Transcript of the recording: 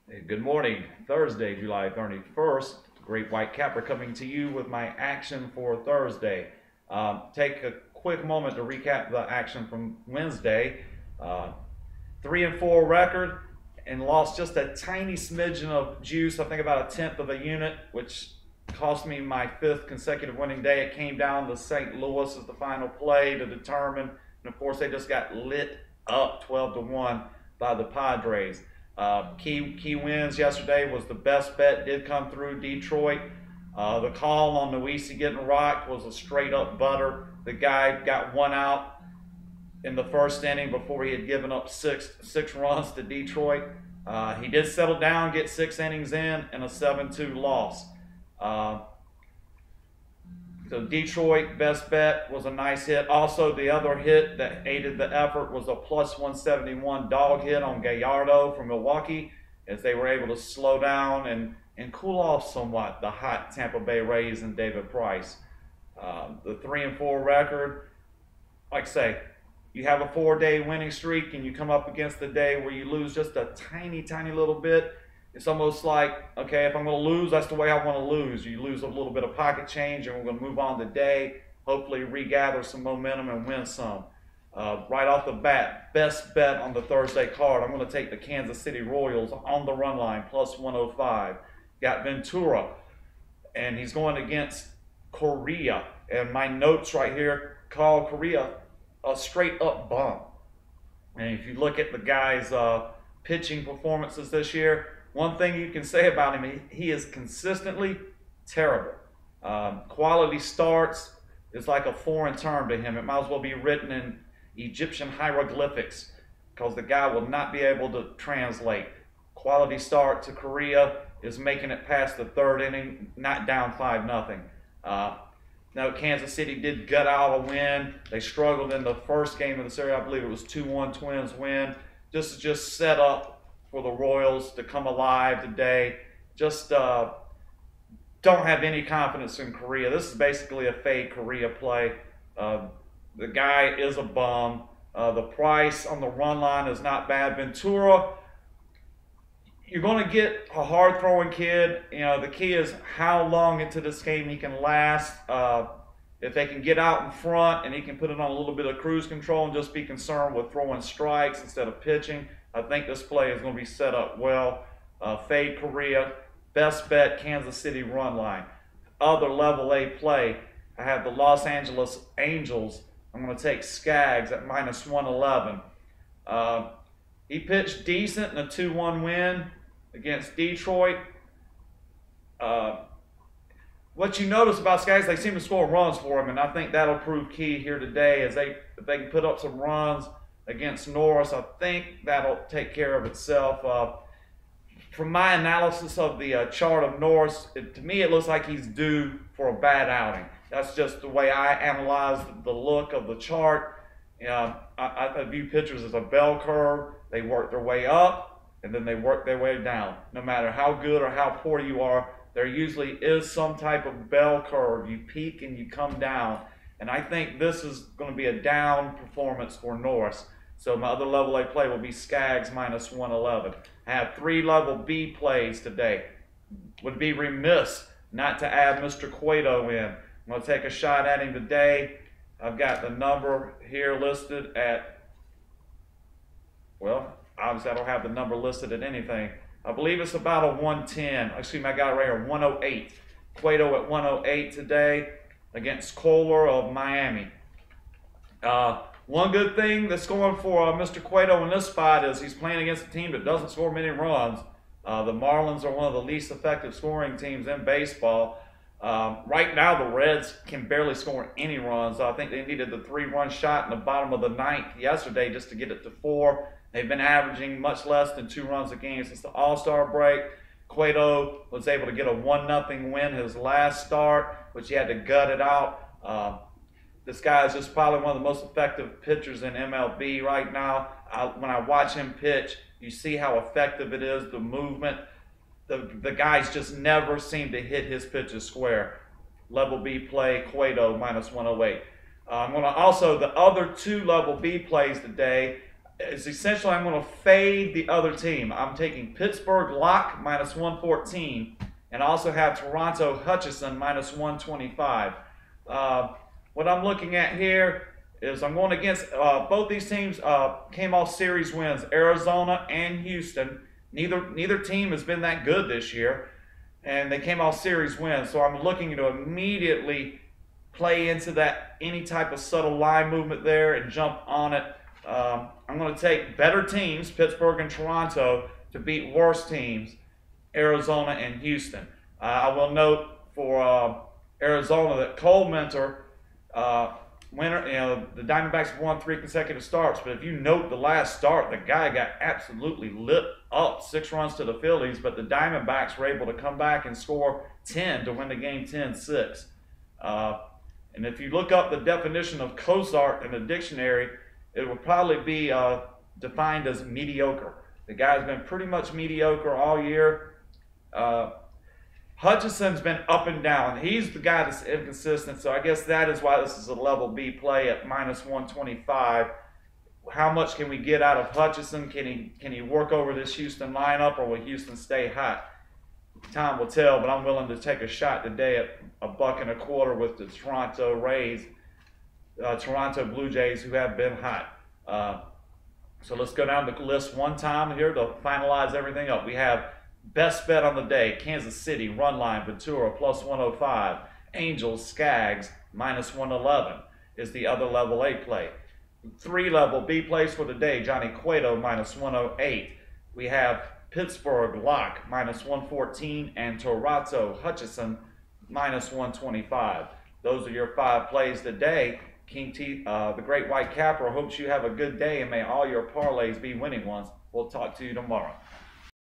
Hey, good morning, Thursday, July 31st. Great White Capper coming to you with my action for Thursday. Take a quick moment to recap the action from Wednesday. Uh, 3-4 record and lost just a tiny smidgen of juice, I think about a tenth of a unit, which cost me my fifth consecutive winning day. It came down to St. Louis as the final play to determine, and of course they just got lit up 12-1 by the Padres. Key wins yesterday was the best bet did come through Detroit. The call on Noesi getting rocked was a straight up butter. The guy got one out in the first inning before he had given up six runs to Detroit. He did settle down, get 6 innings in, and a 7-2 loss. Uh, so Detroit best bet was a nice hit. Also, the other hit that aided the effort was a plus 171 dog hit on Gallardo from Milwaukee, as they were able to slow down and cool off somewhat the hot Tampa Bay Rays and David Price. The 3-4 record, like I say, you have a 4-day winning streak and you come up against a day where you lose just a tiny little bit. It's almost like, okay, if I'm going to lose, that's the way I want to lose. You lose a little bit of pocket change and we're going to move on today, hopefully regather some momentum and win some. Right off the bat, best bet on the Thursday card, I'm going to take the Kansas City Royals on the run line, plus 105. Got Ventura, and he's going against Correa. And my notes right here call Correa a straight up bum. And if you look at the guy's pitching performances this year, one thing you can say about him, he is consistently terrible. Quality starts is like a foreign term to him. It might as well be written in Egyptian hieroglyphics because the guy will not be able to translate. Quality start to Korea is making it past the third inning, not down 5-0. Now, Kansas City did gut out a win. They struggled in the first game of the series. I believe it was 2-1 Twins win. This is just set up for the Royals to come alive today. Just don't have any confidence in Korea. This is basically a fade Korea play. The guy is a bum. The price on the run line is not bad. Ventura, you're going to get a hard throwing kid. You know, the key is how long into this game he can last. If they can get out in front and he can put it on a little bit of cruise control and just be concerned with throwing strikes instead of pitching, I think this play is going to be set up well. Fade Korea, best bet Kansas City run line. Other level A play, I have the Los Angeles Angels. I'm going to take Skaggs at minus 111. He pitched decent in a 2-1 win against Detroit. What you notice about Skaggs, they seem to score runs for him, and I think that'll prove key here today as if they can put up some runs against Norris. I think that'll take care of itself. From my analysis of the chart of Norris, to me it looks like he's due for a bad outing. That's just the way I analyze the look of the chart. I view pitchers as a bell curve. They work their way up, and then they work their way down. No matter how good or how poor you are, there usually is some type of bell curve. You peak and you come down. And I think this is going to be a down performance for Norris. So my other level A play will be Skaggs minus 111. I have 3 level B plays today. Would be remiss not to add Mr. Cueto in. I'm going to take a shot at him today. I've got the number here listed at, well, obviously I don't have the number listed at anything. I believe it's about a 110. Excuse me, I got it right here, 108. Cueto at 108 today against Kohler of Miami. One good thing that's going for Mr. Cueto in this spot is he's playing against a team that doesn't score many runs. The Marlins are one of the least effective scoring teams in baseball. Right now, the Reds can barely score any runs. I think they needed the 3-run shot in the bottom of the ninth yesterday just to get it to 4. They've been averaging much less than 2 runs a game since the All-Star break. Cueto was able to get a 1-0 win his last start, which he had to gut it out. This guy is just probably one of the most effective pitchers in MLB right now. When I watch him pitch, you see how effective it is, the movement. The guys just never seem to hit his pitches square. Level B play, Cueto minus 108. I'm going to also, the other 2 level B plays today, is essentially I'm going to fade the other team. I'm taking Pittsburgh lock minus 114, and I also have Toronto Hutchinson minus 125. What I'm looking at here is I'm going against both these teams came off series wins, Arizona and Houston. Neither team has been that good this year, and they came off series wins. So I'm looking to immediately play into that, any type of subtle line movement there, and jump on it. I'm going to take better teams, Pittsburgh and Toronto, to beat worse teams, Arizona and Houston. I will note for Arizona that Cole Mentor, winner, the Diamondbacks have won 3 consecutive starts, but if you note the last start, the guy got absolutely lit up, 6 runs to the Phillies, but the Diamondbacks were able to come back and score 10 to win the game 10-6. And if you look up the definition of Cozart in the dictionary, it would probably be defined as mediocre. The guy's been pretty much mediocre all year. Hutchinson's been up and down. He's the guy that's inconsistent, so I guess that is why this is a level B play at minus 125. How much can we get out of Hutchinson? Can he work over this Houston lineup, or will Houston stay hot? Time will tell, but I'm willing to take a shot today at $1.25 with the Toronto Blue Jays, who have been hot. So let's go down the list one time here to finalize everything up. We have best bet on the day, Kansas City, run line, Ventura, plus 105. Angels, Skaggs, minus 111 is the other level A play. 3 level B plays for the day, Johnny Cueto, minus 108. We have Pittsburgh lock, minus 114, and Toronto Hutchinson, minus 125. Those are your 5 plays today. King T, the Great White Capper, hopes you have a good day, and may all your parlays be winning ones. We'll talk to you tomorrow.